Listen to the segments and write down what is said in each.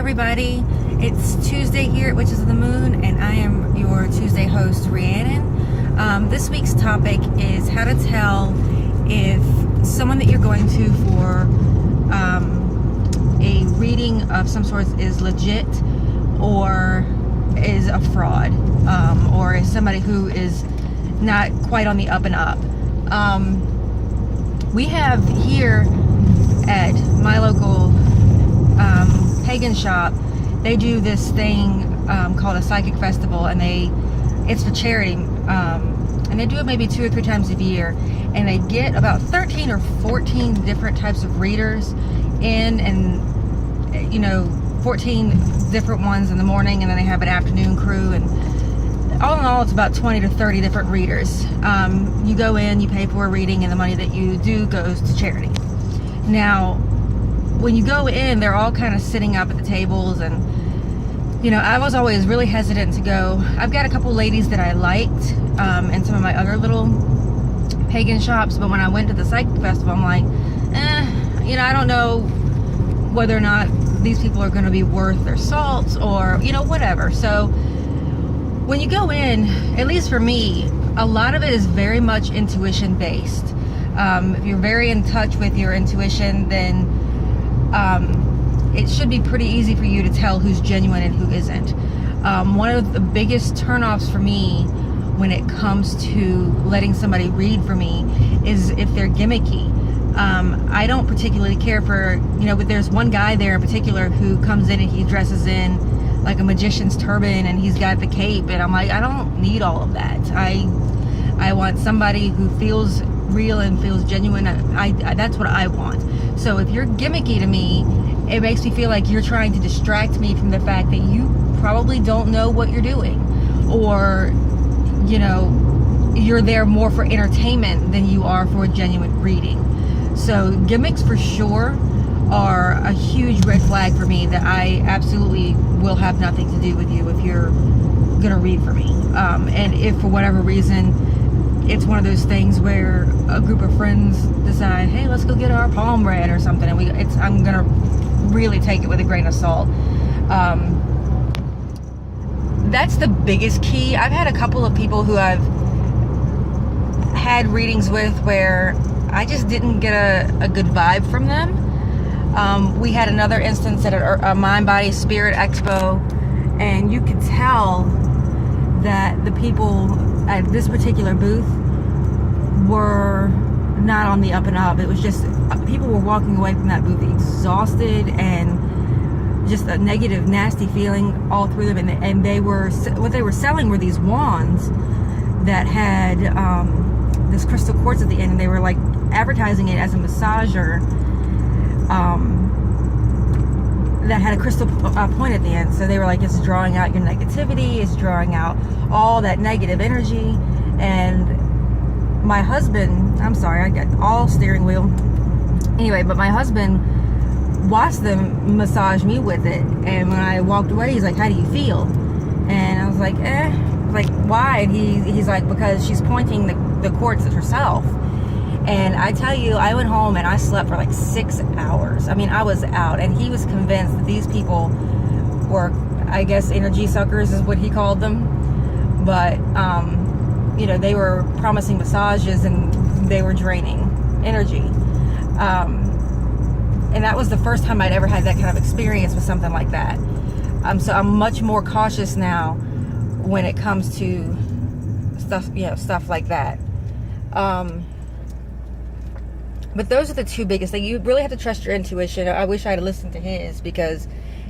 everybody. It's Tuesday here at Witches of the Moon, and I am your Tuesday host, Rhiannon. This week's topic is how to tell if someone that you're going to for a reading of some sort is legit or is a fraud, or is somebody who is not quite on the up and up. We have here at my local pagan shop, they do this thing called a psychic festival, and it's for charity, and they do it maybe 2 or 3 times a year, and they get about 13 or 14 different types of readers in, and 14 different ones in the morning, and then they have an afternoon crew, and all in all it's about 20 to 30 different readers. You go in, you pay for a reading, and the money that you do goes to charity. Now when you go in, they're all kind of sitting up at the tables, and I was always really hesitant to go. I've got a couple ladies that I liked in some of my other little pagan shops, but when I went to the psychic festival, I'm like, I don't know whether or not these people are going to be worth their salt, or whatever. So when you go in, at least for me, a lot of it is very much intuition based. If you're very in touch with your intuition, then it should be pretty easy for you to tell who's genuine and who isn't. One of the biggest turnoffs for me when it comes to letting somebody read for me is if they're gimmicky. I don't particularly care for, but there's one guy there in particular who comes in and he dresses in like a magician's turban, and he's got the cape, and I'm like, I don't need all of that. I want somebody who feels real and feels genuine. That's what I want. So if you're gimmicky to me, it makes me feel like you're trying to distract me from the fact that you probably don't know what you're doing, or you're there more for entertainment than you are for a genuine reading. So gimmicks for sure are a huge red flag for me, that I absolutely will have nothing to do with you if you're gonna read for me. And if for whatever reason it's one of those things where a group of friends decide, hey, let's go get our palm read or something, and I'm gonna really take it with a grain of salt. That's the biggest key. I've had a couple of people who I've had readings with where I just didn't get a good vibe from them. We had another instance at a Mind Body Spirit Expo, and you could tell that the people at this particular booth were not on the up and up. It was just people were walking away from that booth exhausted and just a negative, nasty feeling all through them. And what they were selling were these wands that had this crystal quartz at the end, and they were like advertising it as a massager that had a crystal point at the end. So they were like, it's drawing out your negativity, it's drawing out all that negative energy. And my husband, I'm sorry, I got all steering wheel. Anyway, but my husband watched them massage me with it, and when I walked away, he's like, how do you feel? And I was like, like, why? And he's like, because she's pointing the quartz at herself. And I tell you, I went home and I slept for like 6 hours. I mean, I was out, and he was convinced that these people were, I guess, energy suckers is what he called them. But, they were promising massages, and they were draining energy. And that was the first time I'd ever had that kind of experience with something like that. So I'm much more cautious now when it comes to stuff like that. But those are the two biggest things. You really have to trust your intuition. I wish I had listened to his, because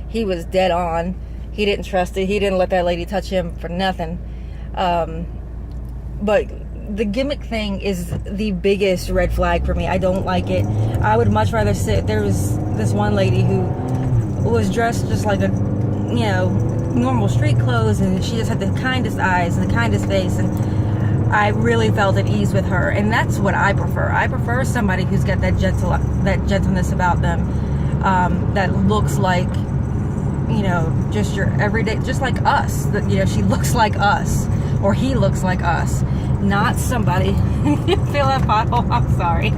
he was dead on. He didn't trust it. He didn't let that lady touch him for nothing. But the gimmick thing is the biggest red flag for me. I don't like it. I would much rather sit. There was this one lady who was dressed just like a, normal street clothes, and she just had the kindest eyes and the kindest face, and I really felt at ease with her. And that's what I prefer. I prefer somebody who's got that gentleness about them, that looks like, just your everyday, just like us. That she looks like us, or he looks like us, not somebody. Feel that pothole? I'm sorry.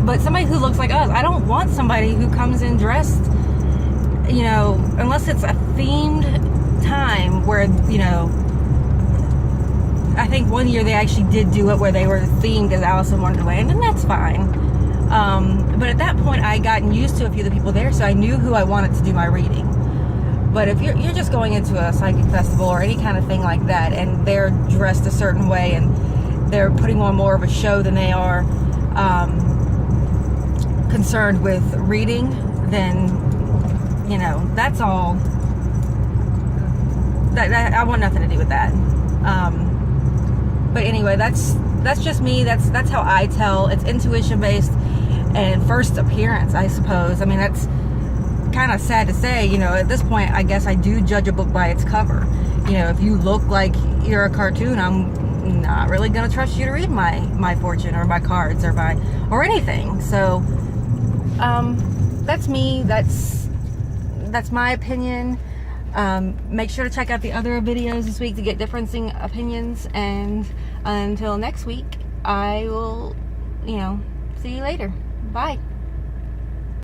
But somebody who looks like us. I don't want somebody who comes in dressed you know, unless it's a themed time where, you know, I think one year they actually did do it where they were themed as Alice in Wonderland, and that's fine. But at that point, I had gotten used to a few of the people there, so I knew who I wanted to do my reading. But if you're just going into a psychic festival or any kind of thing like that, and they're dressed a certain way, and they're putting on more of a show than they are concerned with reading, then, you know, that's all. That I want nothing to do with that. But anyway, that's just me. That's how I tell. It's intuition based and first appearance, I suppose. I mean, that's kind of sad to say, you know, at this point, I guess I do judge a book by its cover. You know, if you look like you're a cartoon, I'm not really going to trust you to read my fortune or my cards or anything. So, that's me. That's my opinion. Make sure to check out the other videos this week to get differing opinions, and until next week, I will, you know, see you later. Bye.